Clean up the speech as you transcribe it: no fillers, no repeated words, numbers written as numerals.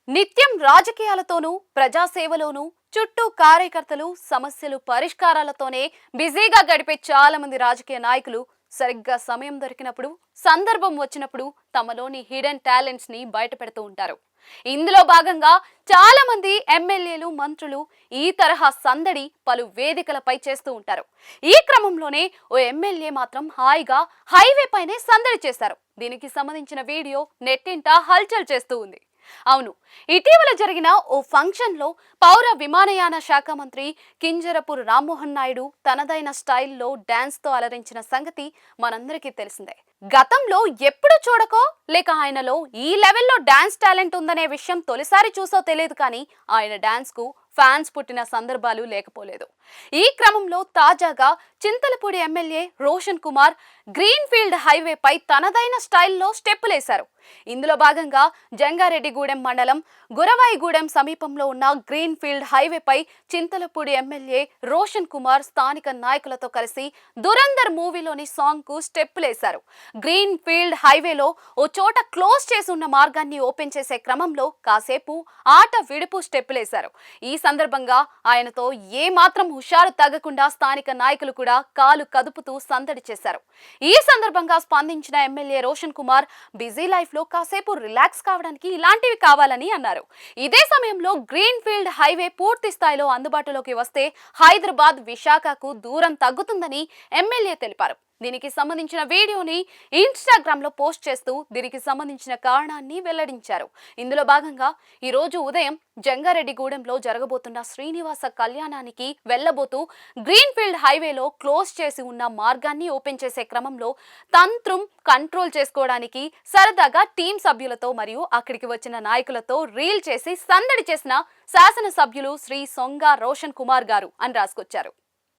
నిత్యం రాజకీయాలతోనూ ప్రజాసేవలోనూ చుట్టూ కార్యకర్తలు సమస్యలు పరిష్కారాలతోనే బిజీగా గడిపే చాలా మంది రాజకీయ నాయకులు సరిగ్గా సమయం దొరికినప్పుడు సందర్భం వచ్చినప్పుడు తమలోని హిడెన్ టాలెంట్స్ ని బయటపెడుతూ ఉంటారు. ఇందులో భాగంగా చాలా మంది ఎమ్మెల్యేలు మంత్రులు ఈ తరహా సందడి పలు వేదికలపై చేస్తూ ఉంటారు. ఈ క్రమంలోనే ఓ ఎమ్మెల్యే మాత్రం హాయిగా హైవే పైనే సందడి చేశారు. దీనికి సంబంధించిన వీడియో నెట్టింట హల్చల్ చేస్తూ ఉంది. అవును, ఇటీవల జరిగిన ఓ ఫంక్షన్ లో పౌర విమానయాన శాఖ మంత్రి కింజరపు రామ్మోహన్ నాయుడు తనదైన స్టైల్లో డాన్స్ తో అలరించిన సంగతి మనందరికీ తెలిసిందే. గతంలో ఎప్పుడు చూడకో లేక ఆయనలో ఈ లెవెల్లో డాన్స్ టాలెంట్ ఉందనే విషయం తొలిసారి చూసో తెలియదు, కానీ ఆయన డాన్స్ కు ఫ్యాన్స్ పుట్టిన సందర్భాలు లేకపోలేదు. ఈ క్రమంలో తాజాగా Chintalapudi MLA Roshan Kumar green field highway పై తనదైన స్టైల్లో స్టెప్పులేశారు. ఇందులో భాగంగా జంగారెడ్డిగూడెం మండలం గురవాయిగూడెం సమీపంలో ఉన్న గ్రీన్ ఫీల్డ్ హైవే పై చింతలపూడి ఎమ్మెల్యే రోషన్ కుమార్ స్థానిక నాయకులతో కలిసి దురందర్ మూవీలోని సాంగ్ కు స్టెప్పులేశారు. గ్రీన్ ఫీల్డ్ హైవేలో ఓ చోట క్లోజ్ చేసి ఉన్న మార్గాన్ని ఓపెన్ చేసే క్రమంలో కాసేపు ఆట విడుపు స్టెప్పులేశారు. ఈ సందర్భంగా ఆయనతో ఏ మాత్రం హుషారు తగ్గకుండా స్థానిక నాయకులు కూడా కాలు కదుపుతూ సందడి చేశారు. ఈ సందర్భంగా స్పందించిన MLA Roshan Kumar busy life లో కాసేపు రిలాక్స్ కావడానికి ఇలాంటివి కావాలని అన్నారు. ఇదే సమయంలో గ్రీన్ ఫీల్డ్ హైవే పూర్తి స్థాయిలో అందుబాటులోకి వస్తే హైదరాబాద్ విశాఖకు దూరం తగ్గుతుందని ఎమ్మెల్యే తెలిపారు. దీనికి సంబంధించిన వీడియోని ఇన్స్టాగ్రామ్ లో పోస్ట్ చేస్తూ దీనికి సంబంధించిన కారణాన్ని వెల్లడించారు. ఇందులో భాగంగా ఈ రోజు ఉదయం జంగారెడ్డిగూడెంలో జరగబోతున్న శ్రీనివాస కళ్యాణానికి వెళ్లబోతూ గ్రీన్ ఫీల్డ్ హైవేలో క్లోజ్ చేసి ఉన్న మార్గాన్ని ఓపెన్ చేసే క్రమంలో తంత్రం కంట్రోల్ చేసుకోవడానికి సరదాగా టీం సభ్యులతో మరియు అక్కడికి వచ్చిన నాయకులతో రీల్ చేసి సందడి చేసిన శాసనసభ్యులు శ్రీ సొంగ రోషన్ కుమార్ గారు అని రాసుకొచ్చారు.